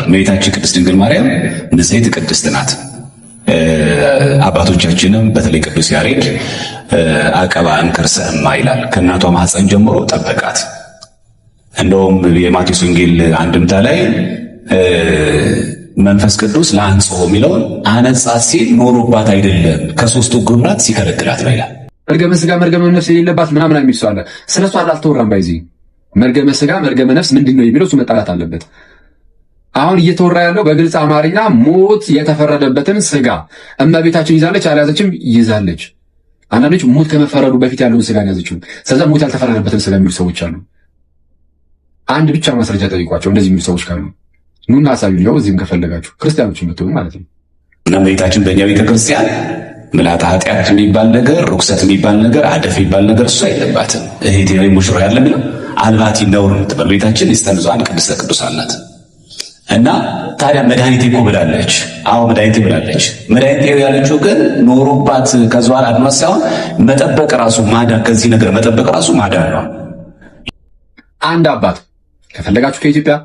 እመቤታችን ቅድስት ድንግል ማርያም ንጽሕት ቅድስት ናት። አባቶቻችንም በተለይ ቅዱስ ያሬድ አቀባ እንከርሰ እማ ይላል። ከእናቷ ማህፀን ጀምሮ ጠበቃት። እንደውም የማቴዎስ ወንጌል አንድምታ ላይ መንፈስ ቅዱስ ለአንጽሖ የሚለውን አነጻት ሲል ኖሮባት አይደለም ከሶስቱ ጉራት ሲከለክላት ነው ይላል። መርገመ ሥጋ መርገመ ነፍስ የሌለባት ምናምን የሚል ሰው አለ። ስለሷ አልተወራም። ባይዚ መርገመ ሥጋ መርገመ ነፍስ ምንድነው የሚለው እሱ መጣላት አለበት። አሁን እየተወራ ያለው በግልጽ አማርኛ ሞት የተፈረደበትን ሥጋ እመቤታችን ይዛለች አልያዘችም? ይዛለች። አንዳንዶች ሞት ከመፈረዱ በፊት ያለውን ሥጋ ያዘችው፣ ስለዚህ ሞት ያልተፈረደበትን ሥጋ የሚሉ ሰዎች አሉ። አንድ ብቻ ማስረጃ ጠይቋቸው እንደዚህ የሚሉ ሰዎች ካሉ ኑና አሳዩኝ። ያው እዚህም ከፈለጋችሁ ክርስቲያኖች የምትሆኑ ማለት ነው። እና እመቤታችን በእኛ ቤተክርስቲያን ምልዓተ ኃጢአት የሚባል ነገር፣ ርኩሰት የሚባል ነገር፣ አደፍ የሚባል ነገር እሱ አይለባትም። እህቴ ወይ ሙሽራ ያለ ብለው አልባቲ ነውር የምትባል ቤታችን ይስተንዟን ቅድስተ ቅዱሳን ናት። እና ታዲያ መድኃኒቴ እኮ ብላለች። አዎ መድኃኒቴ ብላለች። መድኃኒቴ ያለችው ግን ኖሮባት ከዘዋል አድማስ ሳይሆን መጠበቅ ራሱ ማዳን፣ ከዚህ ነገር መጠበቅ ራሱ ማዳን ነው። አንድ አባት ከፈለጋችሁ ከኢትዮጵያ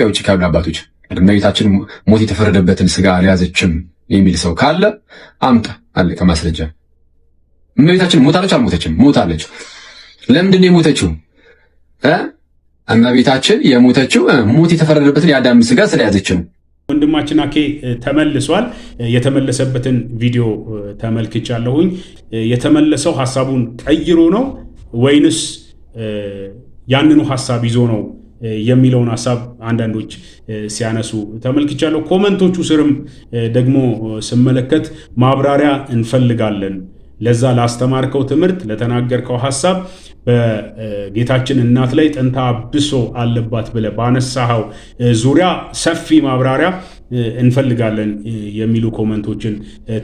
ውጭ ካሉ አባቶች እመቤታችን ሞት የተፈረደበትን ሥጋ አልያዘችም የሚል ሰው ካለ አምጣ አለ ከማስረጃ። እመቤታችን ሞታለች አልሞተችም? ሞታለች። ለምንድን ነው የሞተችው? እመቤታችን የሞተችው ሞት የተፈረደበትን የአዳም ሥጋ ስለያዘችው። ወንድማችን አኬ ተመልሷል። የተመለሰበትን ቪዲዮ ተመልክቻለሁኝ። የተመለሰው ሐሳቡን ቀይሮ ነው ወይንስ ያንኑ ሐሳብ ይዞ ነው የሚለውን ሐሳብ አንዳንዶች ሲያነሱ ተመልክቻለሁ። ኮመንቶቹ ስርም ደግሞ ስመለከት ማብራሪያ እንፈልጋለን፣ ለዛ ላስተማርከው ትምህርት፣ ለተናገርከው ሐሳብ በጌታችን እናት ላይ ጥንተ አብሶ አለባት ብለህ ባነሳኸው ዙሪያ ሰፊ ማብራሪያ እንፈልጋለን የሚሉ ኮመንቶችን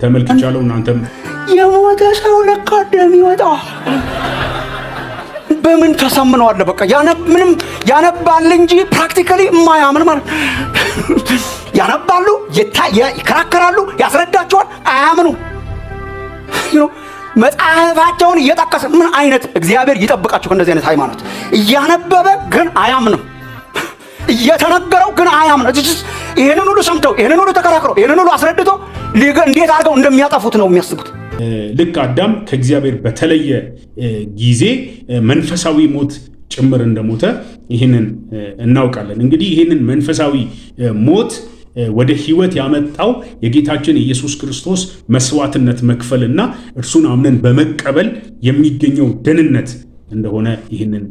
ተመልክቻለሁ። እናንተም የሞተ ሰው ለካ እንደሚወጣ በምን ተሰምነዋል? በቃ ምንም ያነባል እንጂ ፕራክቲካሊ የማያምን ማለት ያነባሉ፣ ይከራከራሉ፣ ያስረዳቸዋል፣ አያምኑ። መጽሐፋቸውን እየጠቀሰ ምን አይነት እግዚአብሔር ይጠብቃቸው ከእንደዚህ አይነት ሃይማኖት። እያነበበ ግን አያምንም፣ እየተነገረው ግን አያምንም። ይህንን ሁሉ ሰምተው ይህንን ሁሉ ተከራክረው ይህንን ሁሉ አስረድቶ እንዴት አድርገው እንደሚያጠፉት ነው የሚያስቡት። ልክ አዳም ከእግዚአብሔር በተለየ ጊዜ መንፈሳዊ ሞት ጭምር እንደሞተ ይህንን እናውቃለን። እንግዲህ ይህንን መንፈሳዊ ሞት ወደ ሕይወት ያመጣው የጌታችን የኢየሱስ ክርስቶስ መስዋዕትነት መክፈልና እርሱን አምነን በመቀበል የሚገኘው ደህንነት እንደሆነ ይህንን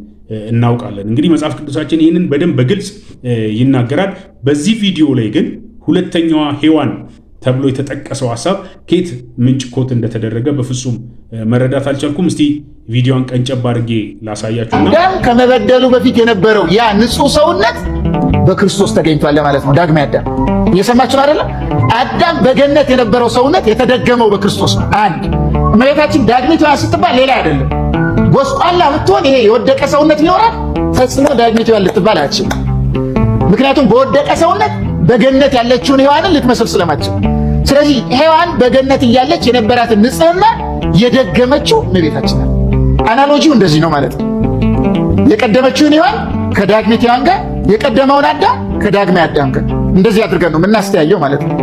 እናውቃለን። እንግዲህ መጽሐፍ ቅዱሳችን ይህንን በደንብ በግልጽ ይናገራል። በዚህ ቪዲዮ ላይ ግን ሁለተኛዋ ሔዋን ተብሎ የተጠቀሰው ሐሳብ ከየት ምንጭ ኮት እንደተደረገ በፍጹም መረዳት አልቻልኩም። እስቲ ቪዲዮን ቀንጨብ አድርጌ ላሳያችሁና አዳም ከመበደሉ በፊት የነበረው ያ ንጹህ ሰውነት በክርስቶስ ተገኝቷል ማለት ነው። ዳግም አዳም እየሰማችሁ አይደለ? አዳም በገነት የነበረው ሰውነት የተደገመው በክርስቶስ ነው። አንድ እመቤታችን ዳግሚት ሔዋን ስትባል ሌላ አይደለም። ጎስቋላ ብትሆን ይሄ የወደቀ ሰውነት ይኖራል፣ ፈጽሞ ዳግሚት ሔዋን ልትባል አትችልም። ምክንያቱም በወደቀ ሰውነት በገነት ያለችውን ሔዋንን ልትመስል ስለማትችል፣ ስለዚህ ሔዋን በገነት እያለች የነበራትን ንጽህና የደገመችው እመቤታችን ናት። አናሎጂው እንደዚህ ነው ማለት ነው። የቀደመችውን ሔዋን ከዳግሚት ሔዋን ጋር፣ የቀደመውን አዳም ከዳግሜ አዳም ጋር እንደዚህ አድርገን ነው የምናስተያየው ማለት ነው።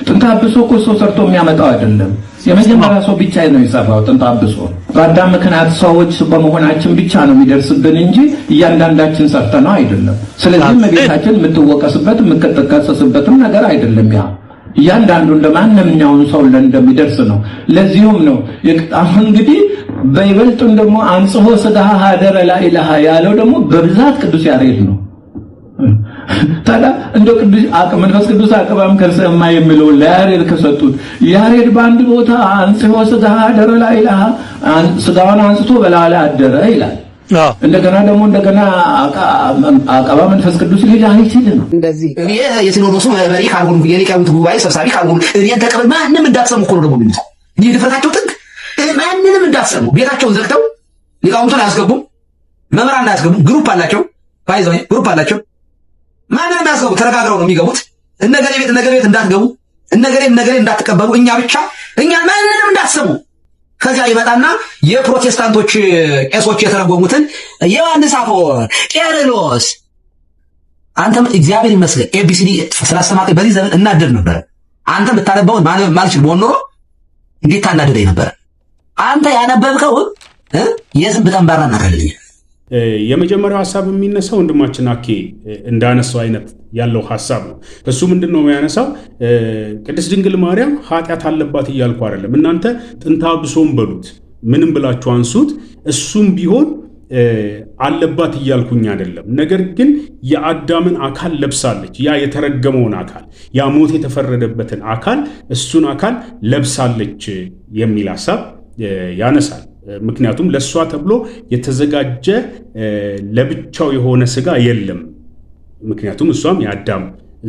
ጥንተ አብሶ እኮ ሰው ሰርቶ የሚያመጣው አይደለም። የመጀመሪያ ሰው ብቻ ነው የሰራው ጥንተ አብሶ። በአዳም ምክንያት ሰዎች በመሆናችን ብቻ ነው የሚደርስብን እንጂ እያንዳንዳችን ሰርተነው አይደለም። ስለዚህ እመቤታችን የምትወቀስበት የምትከሰስበትም ነገር አይደለም። ያ እያንዳንዱ እንደማንኛውም ሰው እንደሚደርስ ነው። ለዚሁም ነው አሁን እንግዲህ በይበልጥም ደግሞ አንጽሖ ሥጋሃ ሀደረ ላኢላሃ ያለው ደግሞ በብዛት ቅዱስ ያሬድ ነው። ታዲያ እንደ ቅዱስ መንፈስ ቅዱስ አቀባም ከርሰማ የሚለው ለያሬድ ከሰጡት ያሬድ በአንድ ቦታ አንጽሖ ሥጋሃ ሀደረ ላኢላሃ ሥጋውን አንስቶ በላላ አደረ ይላል። እንደገና ደግሞ አቀባ መንፈስ ቅዱስ ሊል አይችልም። እንደዚህ እኔ የሲኖዶሱ መሪ ካልሆንኩ የሊቃውንት ጉባኤ ሰብሳቢ ካልሆንኩ እኔን ተቀበል ማንንም እንዳትሰሙ እኮ ነው ደግሞ የሚሉት። ይህ ድፍረታቸው ጥግ። ማንንም እንዳትሰሙ ቤታቸውን ዘግተው ሊቃውንቱን አያስገቡም፣ መምህራን አያስገቡም። ግሩፕ አላቸው፣ ባይዘው ግሩፕ አላቸው። ማንንም አያስገቡ፣ ተረጋግረው ነው የሚገቡት። እነገሌ ቤት እንዳትገቡ፣ እነገሌ እንዳትቀበሉ፣ እኛ ብቻ ማንንም እንዳትሰሙ። ከዚያ ይመጣና የፕሮቴስታንቶች ቄሶች የተረጎሙትን ዮሐንስ አፈወርቅ፣ ቄርሎስ አንተም እግዚአብሔር ይመስገን ኤቢሲዲ ስላስተማርከኝ በዚህ ዘመን እናደድ ነበር። አንተ የምታነበውን ማንበብ ማልችል በሆን ኖሮ እንዴት ታናደደኝ ነበር። አንተ ያነበብከው የዝንብ ጠንባራ እናቀልልኝ። የመጀመሪያው ሐሳብ የሚነሳው ወንድማችን አኬ እንዳነሳው አይነት ያለው ሐሳብ ነው። እሱ ምንድነው የሚያነሳው? ቅድስት ድንግል ማርያም ኃጢአት አለባት እያልኩ አይደለም። እናንተ ጥንተ አብሶም በሉት ምንም ብላችሁ አንሱት። እሱም ቢሆን አለባት እያልኩኝ አይደለም። ነገር ግን የአዳምን አካል ለብሳለች። ያ የተረገመውን አካል፣ ያ ሞት የተፈረደበትን አካል፣ እሱን አካል ለብሳለች የሚል ሐሳብ ያነሳል። ምክንያቱም ለእሷ ተብሎ የተዘጋጀ ለብቻው የሆነ ስጋ የለም። ምክንያቱም እሷም የአዳም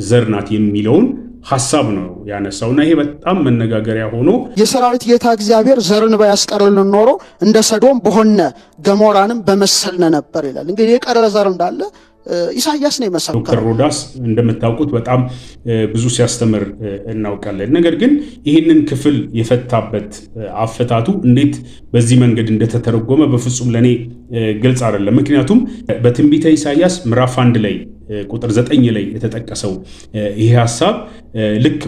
ዘር ናት የሚለውን ሐሳብ ነው ያነሳውና ይሄ በጣም መነጋገሪያ ሆኖ የሰራዊት ጌታ እግዚአብሔር ዘርን ባያስቀርልን ኖሮ እንደ ሰዶም በሆነ ገሞራንም በመሰልነ ነበር ይላል። እንግዲህ የቀረ ዘር እንዳለ ኢሳያስ ነው የመሰለው። ዶክተር ሮዳስ እንደምታውቁት በጣም ብዙ ሲያስተምር እናውቃለን። ነገር ግን ይህንን ክፍል የፈታበት አፈታቱ እንዴት በዚህ መንገድ እንደተተረጎመ በፍጹም ለኔ ግልጽ አይደለም። ምክንያቱም በትንቢተ ኢሳያስ ምዕራፍ 1 ላይ ቁጥር 9 ላይ የተጠቀሰው ይሄ ሐሳብ ልክ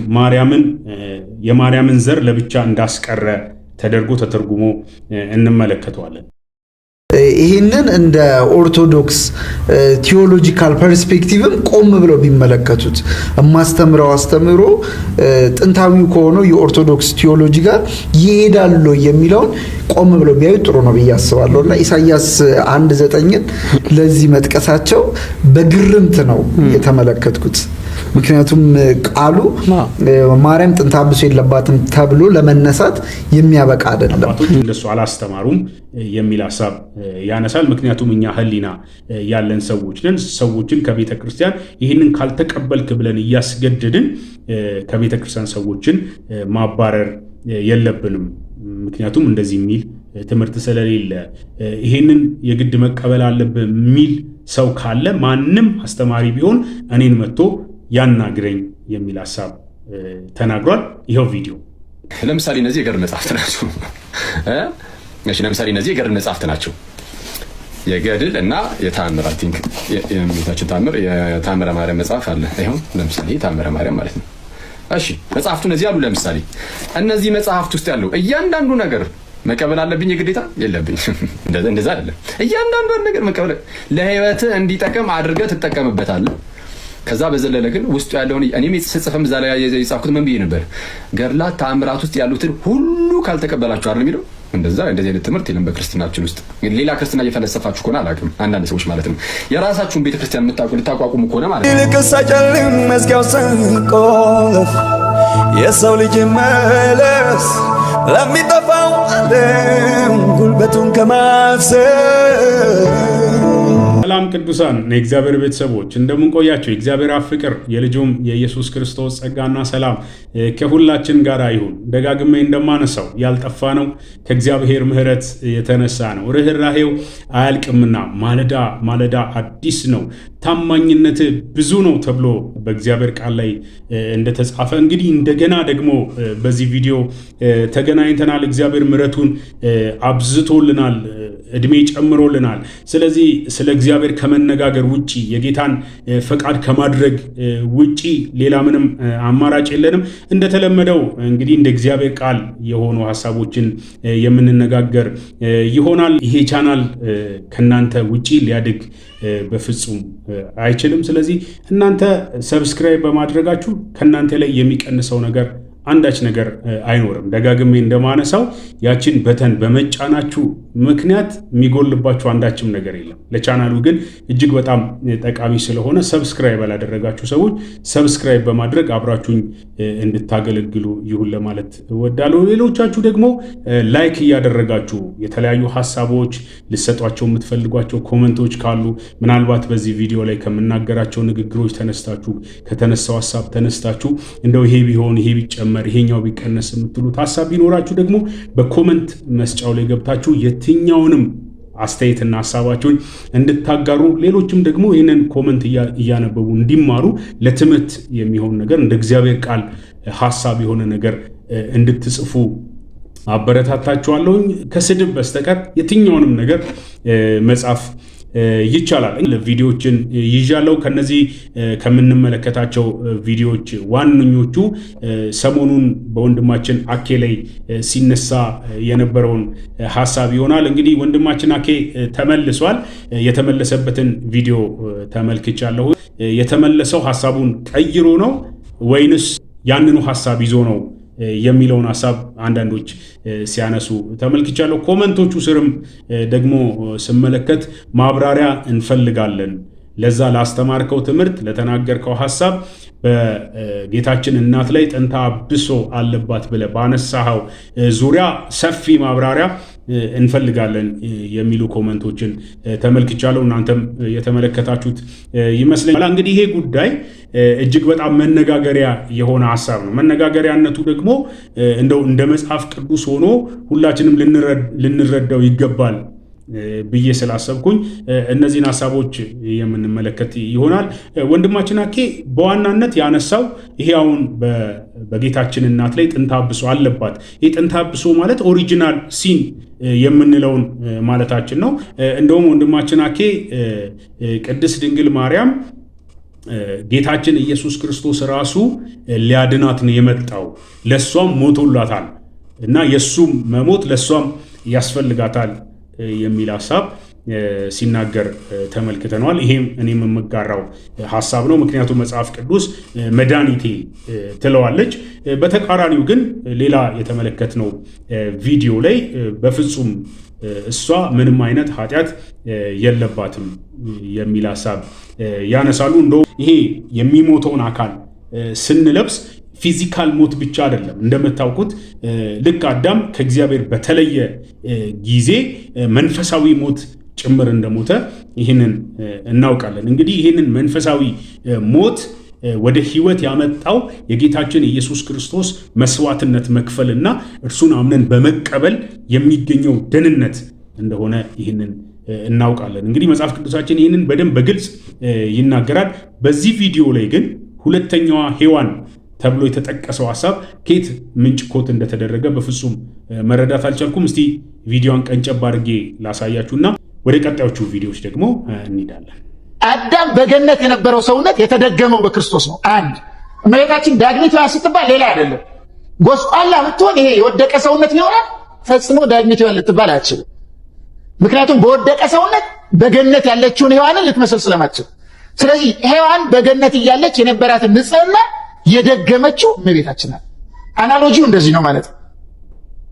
የማርያምን ዘር ለብቻ እንዳስቀረ ተደርጎ ተተርጉሞ እንመለከተዋለን። ይህንን እንደ ኦርቶዶክስ ቲዮሎጂካል ፐርስፔክቲቭም ቆም ብለው ቢመለከቱት የማስተምረው አስተምሮ ጥንታዊው ከሆነው የኦርቶዶክስ ቲዮሎጂ ጋር ይሄዳሉ የሚለውን ቆም ብለው ቢያዩ ጥሩ ነው ብዬ አስባለሁ። እና ኢሳያስ 1:9ን ለዚህ መጥቀሳቸው በግርምት ነው የተመለከትኩት። ምክንያቱም ቃሉ ማርያም ጥንተ አብሶ የለባትም ተብሎ ለመነሳት የሚያበቃ አይደለም። አባቶች እንደሱ አላስተማሩም የሚል ሐሳብ ያነሳል። ምክንያቱም እኛ ሕሊና ያለን ሰዎች ነን። ሰዎችን ከቤተ ክርስቲያን ይህንን ካልተቀበልክ ብለን እያስገደድን ከቤተ ክርስቲያን ሰዎችን ማባረር የለብንም። ምክንያቱም እንደዚህ የሚል ትምህርት ስለሌለ ይህንን የግድ መቀበል አለብን የሚል ሰው ካለ ማንም አስተማሪ ቢሆን እኔን መጥቶ ያናግረኝ የሚል ሐሳብ ተናግሯል። ይኸው ቪዲዮ። ለምሳሌ እነዚህ የገድል መጽሐፍት ናቸው። ለምሳሌ እነዚህ የገድል መጽሐፍት ናቸው። የገድል እና የተአምር አይ ቲንክ የእመቤታችን ተአምር የተአምረ ማርያም መጽሐፍ አለ። ይኸው ለምሳሌ የተአምረ ማርያም ማለት ነው። እሺ መጽሐፍቱ እነዚህ አሉ። ለምሳሌ እነዚህ መጽሐፍት ውስጥ ያለው እያንዳንዱ ነገር መቀበል አለብኝ የግዴታ የለብኝ? እንደዛ አይደለም። እያንዳንዱ ነገር መቀበል ለህይወትህ እንዲጠቅም አድርገህ ትጠቀምበታለህ። ከዛ በዘለለ ግን ውስጡ ያለውን እኔም ስጽፍም እዛ ላይ የጻፍኩት ምን ብዬ ነበር? ገድላት ተአምራት ውስጥ ያሉትን ሁሉ ካልተቀበላችሁ አይደል የሚለው። እንደዚህ አይነት ትምህርት የለም በክርስትናችን ውስጥ። ሌላ ክርስትና እየፈለሰፋችሁ ከሆነ አላውቅም፣ አንዳንድ ሰዎች ማለት ነው የራሳችሁን ቤተክርስቲያን ልታቋቁሙ ከሆነ ማለት ነው። ይልቅሳጨልም መዝጊያው ሰንቆፍ የሰው ልጅ መለስ ለሚጠፋው ዓለም ጉልበቱን ከማፍሰስ። ሰላም ቅዱሳን የእግዚአብሔር ቤተሰቦች እንደምን ቆያችሁ? የእግዚአብሔር አብ ፍቅር የልጁም የኢየሱስ ክርስቶስ ጸጋና ሰላም ከሁላችን ጋር ይሁን። ደጋግሜ እንደማነሳው ያልጠፋ ነው ከእግዚአብሔር ምሕረት የተነሳ ነው። ርኅራኄው አያልቅምና ማለዳ ማለዳ አዲስ ነው፣ ታማኝነት ብዙ ነው ተብሎ በእግዚአብሔር ቃል ላይ እንደተጻፈ እንግዲህ እንደገና ደግሞ በዚህ ቪዲዮ ተገናኝተናል። እግዚአብሔር ምሕረቱን አብዝቶልናል፣ እድሜ ጨምሮልናል። ስለዚህ ስለ እግዚአብሔር ከመነጋገር ውጪ የጌታን ፈቃድ ከማድረግ ውጪ ሌላ ምንም አማራጭ የለንም። እንደተለመደው እንግዲህ እንደ እግዚአብሔር ቃል የሆኑ ሐሳቦችን የምንነጋገር ይሆናል። ይሄ ቻናል ከናንተ ውጪ ሊያድግ በፍጹም አይችልም። ስለዚህ እናንተ ሰብስክራይብ በማድረጋችሁ ከናንተ ላይ የሚቀንሰው ነገር አንዳች ነገር አይኖርም። ደጋግሜ እንደማነሳው ያችን በተን በመጫናችሁ ምክንያት የሚጎልባችሁ አንዳችም ነገር የለም። ለቻናሉ ግን እጅግ በጣም ጠቃሚ ስለሆነ ሰብስክራይብ ያላደረጋችሁ ሰዎች ሰብስክራይብ በማድረግ አብራችሁኝ እንድታገለግሉ ይሁን ለማለት እወዳለሁ። ሌሎቻችሁ ደግሞ ላይክ እያደረጋችሁ የተለያዩ ሐሳቦች ልሰጧቸው የምትፈልጓቸው ኮመንቶች ካሉ ምናልባት በዚህ ቪዲዮ ላይ ከምናገራቸው ንግግሮች ተነስታችሁ ከተነሳው ሐሳብ ተነስታችሁ እንደው ይሄ ቢሆን ይሄ ቢጨመር ይሄኛው ቢቀነስ የምትሉት ሐሳብ ቢኖራችሁ ደግሞ በኮመንት መስጫው ላይ ገብታችሁ የትኛውንም አስተያየትና ሐሳባችሁን እንድታጋሩ ሌሎችም ደግሞ ይህንን ኮመንት እያነበቡ እንዲማሩ ለትምህርት የሚሆን ነገር እንደ እግዚአብሔር ቃል ሐሳብ የሆነ ነገር እንድትጽፉ አበረታታችኋለሁ። ከስድብ በስተቀር የትኛውንም ነገር መጻፍ ይቻላል። ቪዲዮዎችን ይዣለው። ከነዚህ ከምንመለከታቸው ቪዲዮዎች ዋነኞቹ ሰሞኑን በወንድማችን አኬ ላይ ሲነሳ የነበረውን ሐሳብ ይሆናል። እንግዲህ ወንድማችን አኬ ተመልሷል። የተመለሰበትን ቪዲዮ ተመልክቻለሁ። የተመለሰው ሐሳቡን ቀይሮ ነው ወይንስ ያንኑ ሐሳብ ይዞ ነው የሚለውን ሐሳብ አንዳንዶች ሲያነሱ ተመልክቻለሁ። ኮመንቶቹ ስርም ደግሞ ስመለከት ማብራሪያ እንፈልጋለን፣ ለዛ ላስተማርከው ትምህርት፣ ለተናገርከው ሐሳብ በጌታችን እናት ላይ ጥንተ አብሶ አለባት ብለህ ባነሳኸው ዙሪያ ሰፊ ማብራሪያ እንፈልጋለን የሚሉ ኮመንቶችን ተመልክቻለሁ። እናንተም የተመለከታችሁት ይመስለኛል። እንግዲህ ይሄ ጉዳይ እጅግ በጣም መነጋገሪያ የሆነ ሐሳብ ነው። መነጋገሪያነቱ ደግሞ እንደው እንደ መጽሐፍ ቅዱስ ሆኖ ሁላችንም ልንረዳው ይገባል ብዬ ስላሰብኩኝ እነዚህን ሐሳቦች የምንመለከት ይሆናል። ወንድማችን አኬ በዋናነት ያነሳው ይሄ አሁን በጌታችን እናት ላይ ጥንተ አብሶ አለባት። ይህ ጥንተ አብሶ ማለት ኦሪጂናል ሲን የምንለውን ማለታችን ነው። እንደውም ወንድማችን አኬ ቅድስት ድንግል ማርያም ጌታችን ኢየሱስ ክርስቶስ ራሱ ሊያድናት ነው የመጣው፣ ለሷም ሞቶላታል እና የሱም መሞት ለሷም ያስፈልጋታል የሚል ሐሳብ ሲናገር ተመልክተናል። ይሄም እኔም የምጋራው ሐሳብ ነው። ምክንያቱም መጽሐፍ ቅዱስ መድኃኒቴ ትለዋለች። በተቃራኒው ግን ሌላ የተመለከትነው ቪዲዮ ላይ በፍጹም እሷ ምንም አይነት ኃጢአት የለባትም የሚል ሐሳብ ያነሳሉ። እንደው ይሄ የሚሞተውን አካል ስንለብስ ፊዚካል ሞት ብቻ አይደለም። እንደምታውቁት ልክ አዳም ከእግዚአብሔር በተለየ ጊዜ መንፈሳዊ ሞት ጭምር እንደሞተ ይህንን እናውቃለን። እንግዲህ ይህንን መንፈሳዊ ሞት ወደ ሕይወት ያመጣው የጌታችን ኢየሱስ ክርስቶስ መስዋዕትነት መክፈልና እርሱን አምነን በመቀበል የሚገኘው ደህንነት እንደሆነ ይህንን እናውቃለን። እንግዲህ መጽሐፍ ቅዱሳችን ይህንን በደንብ በግልጽ ይናገራል። በዚህ ቪዲዮ ላይ ግን ሁለተኛዋ ሔዋን ተብሎ የተጠቀሰው ሐሳብ ከየት ምንጭ ኮት እንደተደረገ በፍጹም መረዳት አልቻልኩም። እስቲ ቪዲዮን ቀንጨብ አድርጌ ላሳያችሁና ወደ ቀጣዮቹ ቪዲዮዎች ደግሞ እንሄዳለን። አዳም በገነት የነበረው ሰውነት የተደገመው በክርስቶስ ነው። አንድ እመቤታችን ዳግሚት ሔዋን ስትባል ሌላ አይደለም። ጎስቋላ ብትሆን ይሄ የወደቀ ሰውነት ይሆናል። ፈጽሞ ዳግሚት ሔዋን ልትባል አትችልም። ምክንያቱም በወደቀ ሰውነት በገነት ያለችውን ሔዋንን ልትመስል ስለማትችል፣ ስለዚህ ሔዋን በገነት እያለች የነበራትን ንጽሕና የደገመችው እመቤታችን ናት። አናሎጂው እንደዚህ ነው ማለት ነው።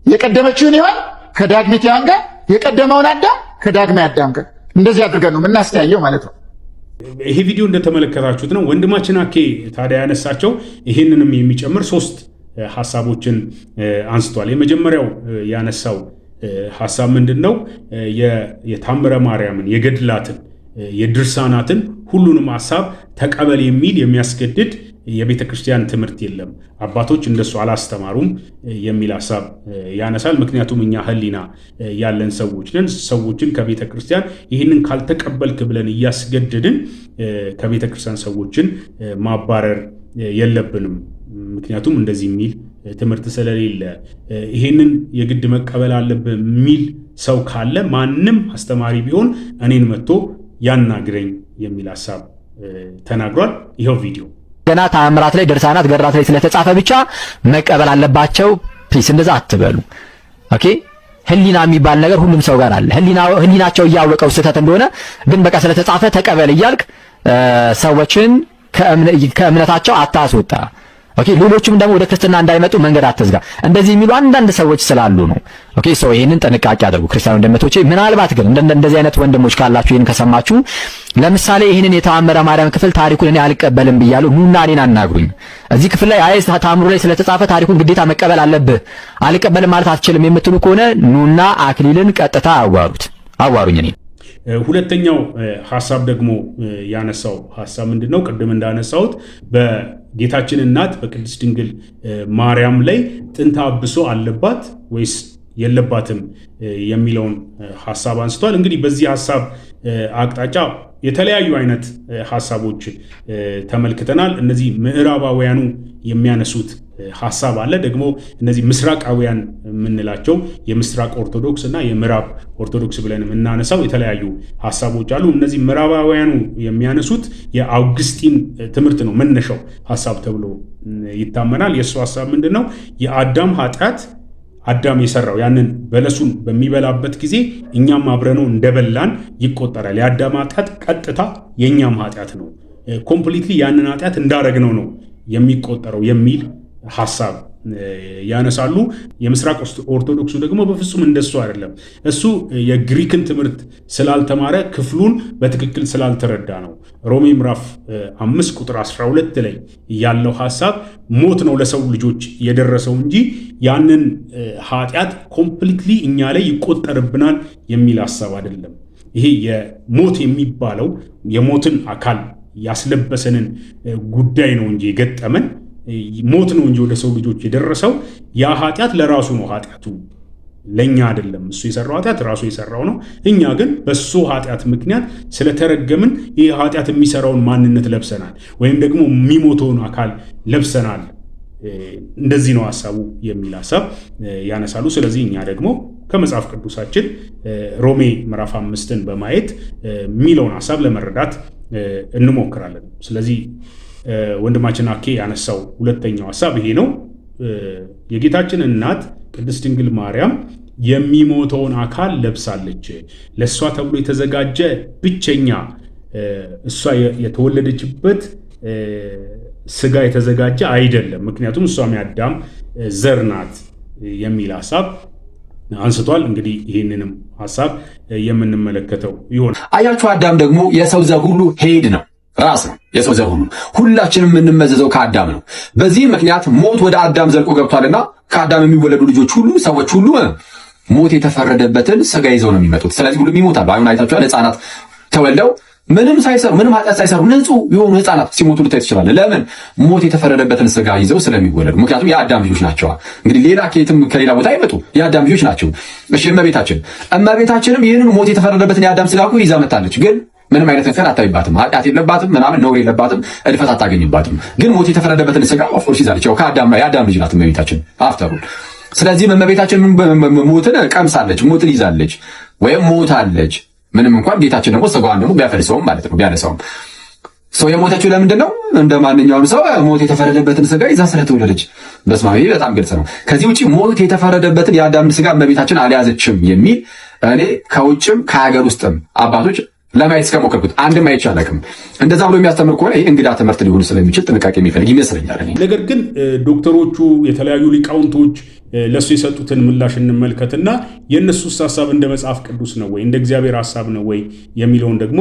የቀደመችውን ሔዋን ከዳግሚት ሔዋን ጋር፣ የቀደመውን አዳም ከዳግማዊ አዳም ጋር እንደዚህ አድርገን ነው የምናስተያየው ማለት ነው። ይሄ ቪዲዮ እንደተመለከታችሁት ነው። ወንድማችን አኬ ታዲያ ያነሳቸው ይህንንም የሚጨምር 3 ሐሳቦችን አንስቷል። የመጀመሪያው ያነሳው ሐሳብ ምንድን ነው? የታምረ ማርያምን፣ የገድላትን፣ የድርሳናትን ሁሉንም ሐሳብ ተቀበል የሚል የሚያስገድድ የቤተ ክርስቲያን ትምህርት የለም፣ አባቶች እንደሱ አላስተማሩም የሚል ሐሳብ ያነሳል። ምክንያቱም እኛ ሕሊና ያለን ሰዎች ነን። ሰዎችን ከቤተ ክርስቲያን ይህንን ካልተቀበልክ ብለን እያስገደድን ከቤተ ክርስቲያን ሰዎችን ማባረር የለብንም። ምክንያቱም እንደዚህ የሚል ትምህርት ስለሌለ ይህንን የግድ መቀበል አለብህ የሚል ሰው ካለ ማንም አስተማሪ ቢሆን እኔን መጥቶ ያናግረኝ የሚል ሐሳብ ተናግሯል። ይኸው ቪዲዮ ገና ተአምራት ላይ ድርሳናት ገድላት ላይ ስለተጻፈ ብቻ መቀበል አለባቸው። ፕሊስ እንደዛ አትበሉ። ኦኬ ህሊና የሚባል ነገር ሁሉም ሰው ጋር አለ። ህሊናቸው እያወቀው ስህተት እንደሆነ ግን በቃ ስለተጻፈ ተቀበል እያልክ ሰዎችን ከእምነታቸው አታስወጣ። ኦኬ ሌሎችም ደግሞ ወደ ክርስትና እንዳይመጡ መንገድ አትዝጋ። እንደዚህ የሚሉ አንዳንድ ሰዎች ስላሉ ነው። ኦኬ ሶ ይሄንን ጥንቃቄ አድርጉ ክርስቲያኑ ወንድሞቼ። ምናልባት ግን እንደዚህ አይነት ወንድሞች ካላችሁ ይሄን ከሰማችሁ፣ ለምሳሌ ይሄንን የተአምረ ማርያም ክፍል ታሪኩን እኔ አልቀበልም ብያለሁ፣ ኑና እኔን አናግሩኝ። እዚህ ክፍል ላይ አይ ታምሩ ላይ ስለተጻፈ ታሪኩን ግዴታ መቀበል አለብህ አልቀበልም ማለት አትችልም የምትሉ ከሆነ ኑና አክሊልን ቀጥታ አዋሩኝ እኔ። ሁለተኛው ሐሳብ ደግሞ ያነሳው ሐሳብ ምንድነው? ቅድም እንዳነሳሁት በጌታችን እናት በቅድስት ድንግል ማርያም ላይ ጥንተ አብሶ አለባት ወይስ የለባትም የሚለውን ሐሳብ አንስቷል። እንግዲህ በዚህ ሐሳብ አቅጣጫ የተለያዩ አይነት ሐሳቦች ተመልክተናል። እነዚህ ምዕራባውያኑ የሚያነሱት ሐሳብ አለ። ደግሞ እነዚህ ምስራቃውያን የምንላቸው የምስራቅ ኦርቶዶክስ እና የምዕራብ ኦርቶዶክስ ብለን የምናነሳው የተለያዩ ሐሳቦች አሉ። እነዚህ ምዕራባውያኑ የሚያነሱት የአውግስጢን ትምህርት ነው መነሻው ሐሳብ ተብሎ ይታመናል። የእሱ ሐሳብ ምንድን ነው? የአዳም ኃጢአት አዳም የሰራው ያንን በለሱን በሚበላበት ጊዜ እኛም አብረነው እንደበላን ይቆጠራል። የአዳም ኃጢአት ቀጥታ የእኛም ኃጢአት ነው፣ ኮምፕሊትሊ ያንን ኃጢአት እንዳረግነው ነው የሚቆጠረው የሚል ሐሳብ ያነሳሉ። የምስራቅ ኦርቶዶክሱ ደግሞ በፍጹም እንደሱ አይደለም። እሱ የግሪክን ትምህርት ስላልተማረ ክፍሉን በትክክል ስላልተረዳ ነው። ሮሜ ምዕራፍ 5 ቁጥር 12 ላይ ያለው ሐሳብ ሞት ነው ለሰው ልጆች የደረሰው እንጂ ያንን ኃጢአት ኮምፕሊትሊ እኛ ላይ ይቆጠርብናል የሚል ሐሳብ አይደለም። ይሄ የሞት የሚባለው የሞትን አካል ያስለበሰንን ጉዳይ ነው እንጂ የገጠመን ሞት ነው እንጂ ወደ ሰው ልጆች የደረሰው ያ ኃጢአት ለራሱ ነው። ኃጢአቱ ለኛ አይደለም። እሱ የሰራው ኃጢአት ራሱ የሰራው ነው። እኛ ግን በሱ ኃጢአት ምክንያት ስለተረገምን ይህ ኃጢአት የሚሰራውን ማንነት ለብሰናል፣ ወይም ደግሞ የሚሞተውን አካል ለብሰናል። እንደዚህ ነው ሐሳቡ የሚል ሐሳብ ያነሳሉ። ስለዚህ እኛ ደግሞ ከመጽሐፍ ቅዱሳችን ሮሜ ምዕራፍ 5ን በማየት የሚለውን ሐሳብ ለመረዳት እንሞክራለን። ስለዚህ ወንድማችን አኬ ያነሳው ሁለተኛው ሐሳብ ይሄ ነው። የጌታችን እናት ቅድስት ድንግል ማርያም የሚሞተውን አካል ለብሳለች። ለእሷ ተብሎ የተዘጋጀ ብቸኛ እሷ የተወለደችበት ስጋ የተዘጋጀ አይደለም፣ ምክንያቱም እሷም የአዳም ዘር ናት የሚል ሐሳብ አንስቷል። እንግዲህ ይህንንም ሐሳብ የምንመለከተው ይሆናል። አያችሁ፣ አዳም ደግሞ የሰው ዘር ሁሉ ሄድ ነው፣ ራስ ነው። የሰው ዘር ሁሉ ሁላችንም የምንመዘዘው ከአዳም ነው። በዚህ ምክንያት ሞት ወደ አዳም ዘልቆ ገብቷልና ከአዳም የሚወለዱ ልጆች ሁሉ ሰዎች ሁሉ ሞት የተፈረደበትን ስጋ ይዘው ነው የሚመጡት። ስለዚህ ሁሉም ይሞታሉ። አሁን አይታችኋል፣ ሕፃናት ተወልደው ምንም ሳይሰሩ ምንም ኃጢአት ሳይሰሩ ንጹህ የሆኑ ሕፃናት ሲሞቱ ልታይ ትችላለህ። ለምን? ሞት የተፈረደበትን ስጋ ይዘው ስለሚወለዱ። ምክንያቱም የአዳም ልጆች ናቸው። እንግዲህ ሌላ ከየትም ከሌላ ቦታ አይመጡ፣ የአዳም ልጆች ናቸው። እሺ፣ እመቤታችንም ይህንን ሞት የተፈረደበትን የአዳም ስጋ እኮ ይዛ መጣለች። ግን ምንም አይነት እንከን አታይባትም፣ ኃጢአት የለባትም፣ ምናምን ነውር የለባትም፣ እድፈት አታገኝባትም። ግን ሞት የተፈረደበትን ስጋ ኦፍኮርስ ይዛለች። ያው ከአዳም የአዳም ልጅ ናት እመቤታችን አፍተሩን። ስለዚህም እመቤታችን ሞትን ቀምሳለች፣ ሞትን ይዛለች ወይም ሞታለች። ምንም እንኳን ጌታችን ደግሞ ስጋዋን ደግሞ ቢያፈልሰውም ማለት ነው ቢያነሳውም ሰው የሞተችው ለምንድን ነው? እንደ ማንኛውም ሰው ሞት የተፈረደበትን ስጋ ይዛ ስለተወለደች። በስመ አብ በጣም ግልጽ ነው። ከዚህ ውጪ ሞት የተፈረደበትን የአዳም ስጋ እመቤታችን አልያዘችም የሚል እኔ ከውጭም ከሀገር ውስጥም አባቶች ለማየት እስከሞከርኩት አንድም አይቼ አላውቅም። እንደዛ ብሎ የሚያስተምር ከሆነ ይህ እንግዳ ትምህርት ሊሆን ስለሚችል ጥንቃቄ የሚፈልግ ይመስለኛል። ነገር ግን ዶክተሮቹ የተለያዩ ሊቃውንቶች ለሱ የሰጡትን ምላሽ እንመልከትና የእነሱስ ሐሳብ እንደ መጽሐፍ ቅዱስ ነው ወይ እንደ እግዚአብሔር ሐሳብ ነው ወይ የሚለውን ደግሞ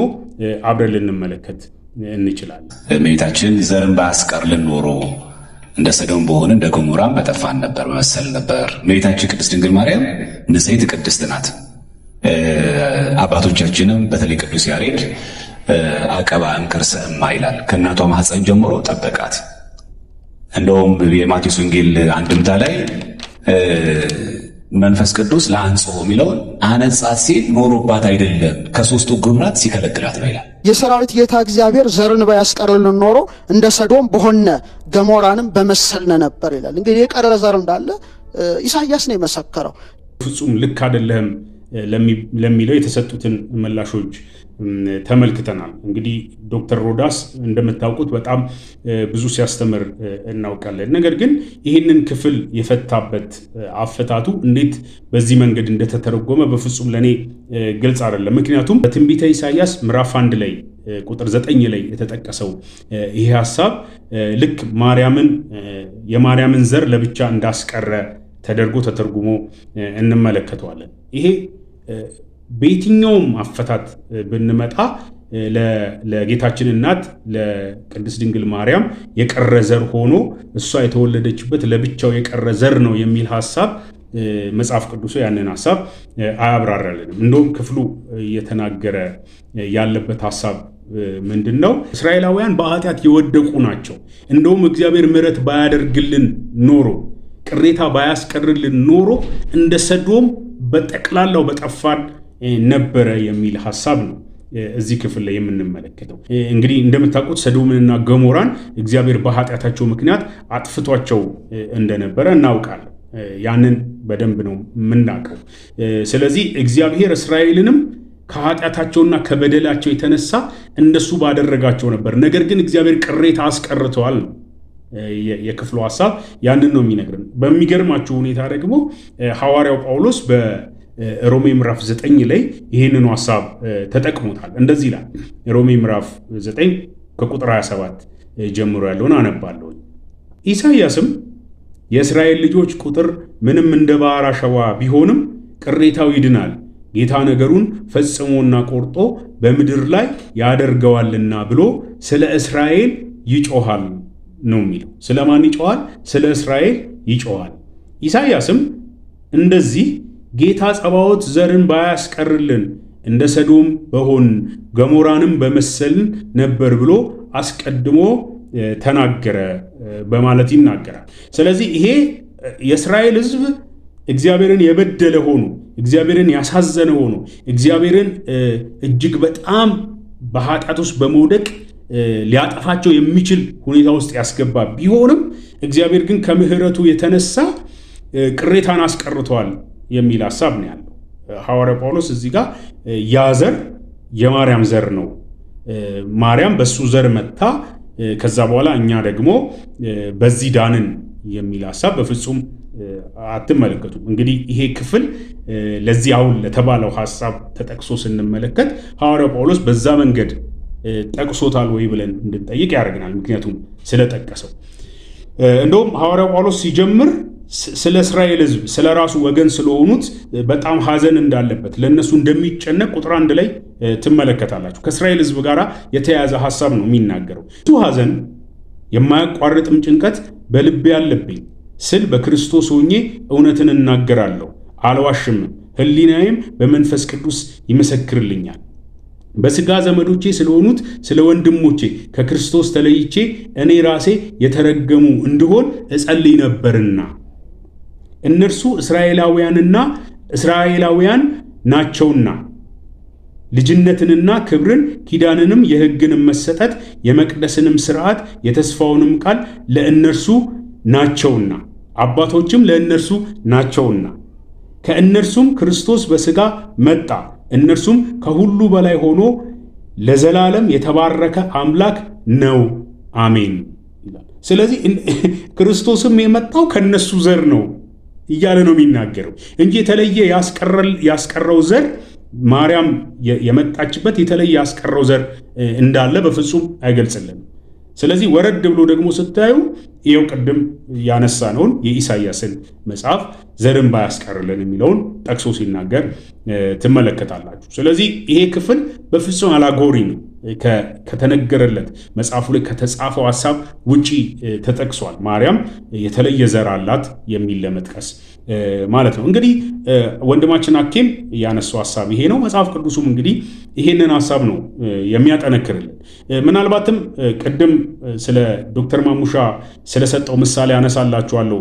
አብረን ልንመለከት እንችላለን። እመቤታችን ዘርን ባያስቀርልን ኖሮ እንደ ሰዶም በሆነ እንደ ገሞራም በጠፋን ነበር መሰል ነበር። እመቤታችን ቅድስት ድንግል ማርያም ንጽሕት ቅድስት ናት። አባቶቻችንም በተለይ ቅዱስ ያሬድ አቀባ እንከርሰ እማ ይላል። ከእናቷ ማህፀን ጀምሮ ጠበቃት። እንደውም የማቴዎስ ወንጌል አንድምታ ላይ መንፈስ ቅዱስ ለአንጽሖ የሚለውን አነጻት ሲል ኖሮባት አይደለም ከሶስቱ ግብራት ሲከለክላት ነው ይላል። የሰራዊት ጌታ እግዚአብሔር ዘርን ባያስቀርልን ኖሮ እንደ ሰዶም በሆነ ገሞራንም በመሰልነ ነበር ይላል። እንግዲህ የቀረ ዘር እንዳለ ኢሳይያስ ነው የመሰከረው። ፍጹም ልክ አይደለም ለሚለው የተሰጡትን ምላሾች ተመልክተናል። እንግዲህ ዶክተር ሮዳስ እንደምታውቁት በጣም ብዙ ሲያስተምር እናውቃለን። ነገር ግን ይህንን ክፍል የፈታበት አፈታቱ እንዴት በዚህ መንገድ እንደተተረጎመ በፍጹም ለእኔ ግልጽ አይደለም። ምክንያቱም በትንቢተ ኢሳይያስ ምዕራፍ 1 ላይ ቁጥር 9 ላይ የተጠቀሰው ይሄ ሐሳብ ልክ የማርያምን ዘር ለብቻ እንዳስቀረ ተደርጎ ተተርጉሞ እንመለከተዋለን። ይሄ በየትኛውም አፈታት ብንመጣ ለጌታችን እናት ለቅድስት ድንግል ማርያም የቀረ ዘር ሆኖ እሷ የተወለደችበት ለብቻው የቀረ ዘር ነው የሚል ሐሳብ መጽሐፍ ቅዱስ ያንን ሐሳብ አያብራራልንም። እንደውም ክፍሉ እየተናገረ ያለበት ሐሳብ ምንድን ነው? እስራኤላውያን በኃጢአት የወደቁ ናቸው። እንደውም እግዚአብሔር ምሕረት ባያደርግልን ኖሮ ቅሬታ ባያስቀርልን ኖሮ እንደ ሰዶም በጠቅላላው በጠፋን ነበረ የሚል ሐሳብ ነው እዚህ ክፍል ላይ የምንመለከተው። እንግዲህ እንደምታውቁት ሰዶምንና ገሞራን እግዚአብሔር በኃጢአታቸው ምክንያት አጥፍቷቸው እንደነበረ እናውቃለን። ያንን በደንብ ነው የምናውቀው። ስለዚህ እግዚአብሔር እስራኤልንም ከኃጢአታቸውና ከበደላቸው የተነሳ እንደሱ ባደረጋቸው ነበር። ነገር ግን እግዚአብሔር ቅሬታ አስቀርተዋል ነው የክፍሉ ሐሳብ። ያንን ነው የሚነግረን። በሚገርማችሁ ሁኔታ ደግሞ ሐዋርያው ጳውሎስ በሮሜ ምዕራፍ 9 ላይ ይህንኑ ሐሳብ ተጠቅሞታል። እንደዚህ ይላል። ሮሜ ምዕራፍ 9 ከቁጥር 27 ጀምሮ ያለውን አነባለሁ። ኢሳይያስም የእስራኤል ልጆች ቁጥር ምንም እንደ ባህር አሸዋ ቢሆንም ቅሬታው ይድናል፣ ጌታ ነገሩን ፈጽሞና ቆርጦ በምድር ላይ ያደርገዋልና ብሎ ስለ እስራኤል ይጮሃል ነው የሚለው። ስለ ማን ይጮሃል? ስለ እስራኤል ይጮሃል። ኢሳይያስም እንደዚህ ጌታ ጸባዖት ዘርን ባያስቀርልን እንደ ሰዶም በሆን ገሞራንም በመሰልን ነበር ብሎ አስቀድሞ ተናገረ በማለት ይናገራል። ስለዚህ ይሄ የእስራኤል ሕዝብ እግዚአብሔርን የበደለ ሆኖ እግዚአብሔርን ያሳዘነ ሆኖ እግዚአብሔርን እጅግ በጣም በኃጢአት ውስጥ በመውደቅ ሊያጠፋቸው የሚችል ሁኔታ ውስጥ ያስገባ ቢሆንም እግዚአብሔር ግን ከምሕረቱ የተነሳ ቅሬታን አስቀርቷል የሚል ሐሳብ ነው ያለው ሐዋርያው ጳውሎስ። እዚህ ጋር ያ ዘር የማርያም ዘር ነው፣ ማርያም በሱ ዘር መታ፣ ከዛ በኋላ እኛ ደግሞ በዚህ ዳንን የሚል ሐሳብ በፍጹም አትመለከቱም። እንግዲህ ይሄ ክፍል ለዚህ አሁን ለተባለው ሐሳብ ተጠቅሶ ስንመለከት ሐዋርያው ጳውሎስ በዛ መንገድ ጠቅሶታል ወይ ብለን እንድንጠይቅ ያደርገናል። ምክንያቱም ስለጠቀሰው እንደውም ሐዋርያው ጳውሎስ ሲጀምር ስለ እስራኤል ሕዝብ ስለ ራሱ ወገን ስለሆኑት በጣም ሐዘን እንዳለበት ለእነሱ እንደሚጨነቅ ቁጥር 1 ላይ ትመለከታላችሁ። ከእስራኤል ሕዝብ ጋር የተያያዘ ሐሳብ ነው የሚናገረው። ብዙ ሐዘን የማያቋርጥም ጭንቀት በልቤ ያለብኝ ስል በክርስቶስ ሆኜ እውነትን እናገራለሁ፣ አልዋሽም፣ ሕሊናዬም በመንፈስ ቅዱስ ይመሰክርልኛል። በሥጋ ዘመዶቼ ስለሆኑት ስለ ወንድሞቼ ከክርስቶስ ተለይቼ እኔ ራሴ የተረገሙ እንድሆን እጸልይ ነበርና እነርሱ እስራኤላውያን ናቸውና ልጅነትንና ክብርን ኪዳንንም የሕግንም መሰጠት የመቅደስንም ሥርዓት የተስፋውንም ቃል ለእነርሱ ናቸውና አባቶችም ለእነርሱ ናቸውና ከእነርሱም ክርስቶስ በሥጋ መጣ፣ እነርሱም ከሁሉ በላይ ሆኖ ለዘላለም የተባረከ አምላክ ነው፣ አሜን ይላል። ስለዚህ ክርስቶስም የመጣው ከነሱ ዘር ነው እያለ ነው የሚናገረው እንጂ የተለየ ያስቀረው ዘር ማርያም የመጣችበት የተለየ ያስቀረው ዘር እንዳለ በፍጹም አይገልጽልንም። ስለዚህ ወረድ ብሎ ደግሞ ስታዩ ይኸው ቅድም ያነሳነውን የኢሳይያስን መጽሐፍ ዘርን ባያስቀርልን የሚለውን ጠቅሶ ሲናገር ትመለከታላችሁ። ስለዚህ ይሄ ክፍል በፍጹም አላጎሪ ነው። ከተነገረለት መጽሐፉ ላይ ከተጻፈው ሐሳብ ውጪ ተጠቅሷል። ማርያም የተለየ ዘር አላት የሚል ለመጥቀስ ማለት ነው። እንግዲህ ወንድማችን አኬም ያነሳው ሐሳብ ይሄ ነው። መጽሐፍ ቅዱሱም እንግዲህ ይሄንን ሐሳብ ነው የሚያጠነክርልን። ምናልባትም ቅድም ስለ ዶክተር ማሙሻ ስለሰጠው ምሳሌ አነሳላችኋለሁ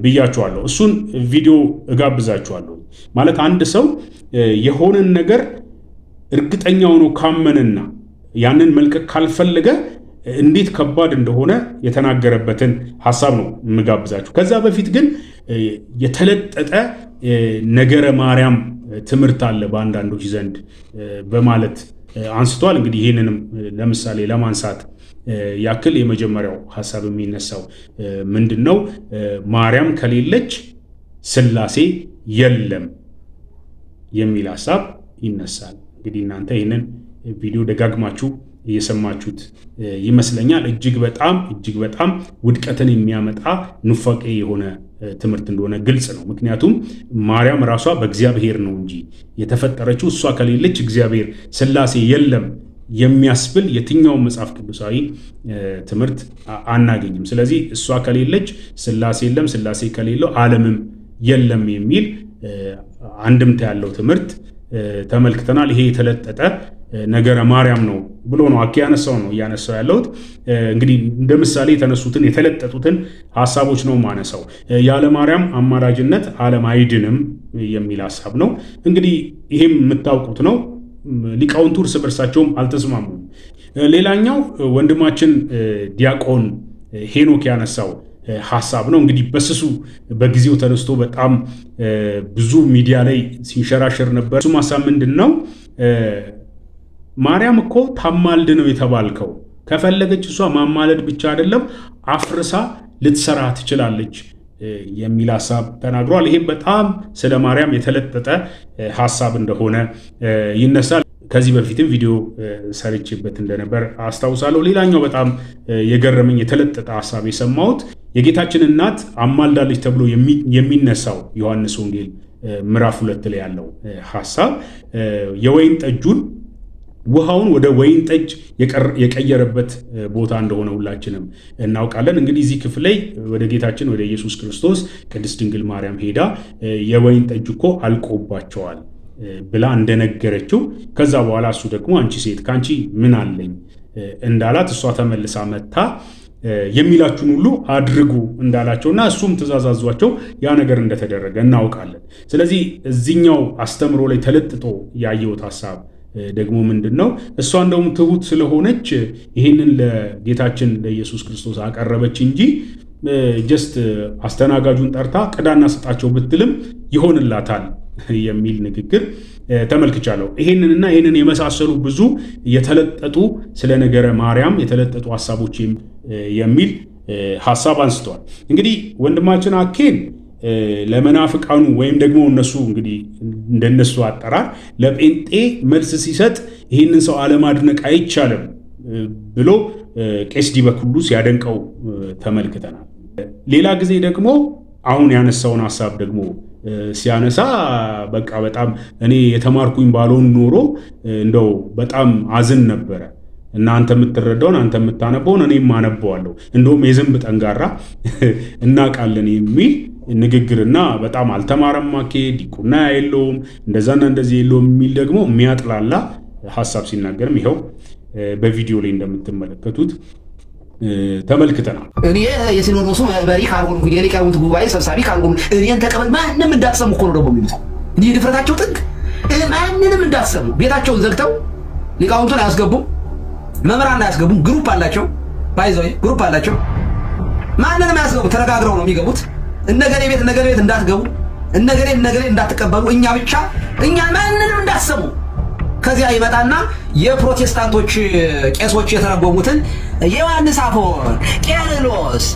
ብያችኋለሁ። እሱን ቪዲዮ እጋብዛችኋለሁ። ማለት አንድ ሰው የሆነን ነገር እርግጠኛ ሆኖ ካመነና ያንን መልቀቅ ካልፈለገ እንዴት ከባድ እንደሆነ የተናገረበትን ሐሳብ ነው የምጋብዛችሁ። ከዛ በፊት ግን የተለጠጠ ነገረ ማርያም ትምህርት አለ በአንዳንዶች ዘንድ በማለት አንስቷል። እንግዲህ ይህንንም ለምሳሌ ለማንሳት ያክል የመጀመሪያው ሐሳብ የሚነሳው ምንድነው? ማርያም ከሌለች ሥላሴ የለም የሚል ሐሳብ ይነሳል። እንግዲህ እናንተ ይህንን ቪዲዮ ደጋግማችሁ እየሰማችሁት ይመስለኛል። እጅግ በጣም ውድቀትን የሚያመጣ ኑፋቄ የሆነ ትምህርት እንደሆነ ግልጽ ነው። ምክንያቱም ማርያም ራሷ በእግዚአብሔር ነው እንጂ የተፈጠረችው እሷ ከሌለች እግዚአብሔር ሥላሴ የለም የሚያስብል የትኛውን መጽሐፍ ቅዱሳዊ ትምህርት አናገኝም። ስለዚህ እሷ ከሌለች ሥላሴ የለም፣ ሥላሴ ከሌለው ዓለምም የለም የሚል አንድምታ ያለው ትምህርት ተመልክተናል። ይሄ የተለጠጠ ነገረ ማርያም ነው ብሎ ነው አኬ ያነሳው ነው እያነሳው ያለሁት። እንግዲህ እንደ ምሳሌ የተነሱትን የተለጠጡትን ሐሳቦች ነው ማነሳው። ያለ ማርያም አማላጅነት ዓለም አይድንም የሚል ሐሳብ ነው። እንግዲህ ይሄም የምታውቁት ነው። ሊቃውንቱ እርስ በርሳቸውም አልተስማሙም። ሌላኛው ወንድማችን ዲያቆን ሄኖክ ያነሳው ሐሳብ ነው። እንግዲህ በስሱ በጊዜው ተነስቶ በጣም ብዙ ሚዲያ ላይ ሲንሸራሸር ነበር። እሱም ሐሳብ ምንድን ነው? ማርያም እኮ ታማልድ ነው የተባልከው። ከፈለገች እሷ ማማለድ ብቻ አይደለም አፍርሳ ልትሰራ ትችላለች የሚል ሐሳብ ተናግሯል። ይሄ በጣም ስለ ማርያም የተለጠጠ ሐሳብ እንደሆነ ይነሳል። ከዚህ በፊትም ቪዲዮ ሰርቼበት እንደነበር አስታውሳለሁ። ሌላኛው በጣም የገረመኝ የተለጠጠ ሐሳብ የሰማሁት የጌታችን እናት አማልዳለች ተብሎ የሚነሳው ዮሐንስ ወንጌል ምዕራፍ 2 ላይ ያለው ሐሳብ የወይን ጠጁን ውሃውን ወደ ወይን ጠጅ የቀየረበት ቦታ እንደሆነ ሁላችንም እናውቃለን። እንግዲህ እዚህ ክፍል ላይ ወደ ጌታችን ወደ ኢየሱስ ክርስቶስ ቅድስት ድንግል ማርያም ሄዳ የወይን ጠጅ እኮ አልቆባቸዋል ብላ እንደነገረችው ከዛ በኋላ እሱ ደግሞ አንቺ ሴት ከአንቺ ምን አለኝ እንዳላት እሷ ተመልሳ መታ የሚላችሁን ሁሉ አድርጉ እንዳላቸውና እሱም ትእዛዛዟቸው ያ ነገር እንደተደረገ እናውቃለን። ስለዚህ እዚህኛው አስተምሮ ላይ ተለጥጦ ያየሁት ሐሳብ ደግሞ ምንድን ነው? እሷ እንደውም ትሁት ስለሆነች ይህንን ለጌታችን ለኢየሱስ ክርስቶስ አቀረበች እንጂ ጀስት አስተናጋጁን ጠርታ ቅዳና ስጣቸው ብትልም ይሆንላታል የሚል ንግግር ተመልክቻለሁ። ይህንንና ይህንን የመሳሰሉ ብዙ የተለጠጡ ስለ ነገረ ማርያም የተለጠጡ ሐሳቦች የሚል ሐሳብ አንስተዋል። እንግዲህ ወንድማችን አኬን ለመናፍቃኑ ወይም ደግሞ እነሱ እንግዲህ እንደነሱ አጠራር ለጴንጤ መልስ ሲሰጥ ይህንን ሰው አለማድነቅ አይቻልም ብሎ ቄስ ዲበኩሉ ሲያደንቀው ተመልክተናል። ሌላ ጊዜ ደግሞ አሁን ያነሳውን ሐሳብ ደግሞ ሲያነሳ በቃ በጣም እኔ የተማርኩኝ ባልሆን ኖሮ እንደው በጣም አዝን ነበረ እና አንተ የምትረዳውን አንተ የምታነበውን እኔም አነበዋለሁ እንደውም የዝንብ ጠንጋራ እናውቃለን የሚል ንግግርና በጣም አልተማረም አኬድ ዲቁና የለውም እንደዛና እንደዚህ የለውም የሚል ደግሞ የሚያጥላላ ሐሳብ ሲናገርም ይኸው በቪዲዮ ላይ እንደምትመለከቱት ተመልክተናል። እኔ የሲኖዶሱ መሪ ካልሆንኩ የሊቃውንት ጉባኤ ሰብሳቢ ካልሆንኩ እኔን ተቀበል ማንንም እንዳትሰሙ እኮ ነው ደግሞ የሚሉት። እንዲህ ድፍረታቸው ጥግ ማንንም እንዳትሰሙ ቤታቸውን ዘግተው ሊቃውንቱን አያስገቡም፣ መምህራን አያስገቡም። ግሩፕ አላቸው፣ ባይዘው ግሩፕ አላቸው። ማንንም አያስገቡ፣ ተነጋግረው ነው የሚገቡት። እነገሌ ቤት እንዳትገቡ፣ እነገሌ እንዳትቀበሉ፣ እኛ ብቻ እኛ ማንንም እንዳትሰሙ። ከዚያ ይመጣና የፕሮቴስታንቶች ቄሶች የተረጎሙትን ዮሐንስ አፈወርቅ ቄርሎስ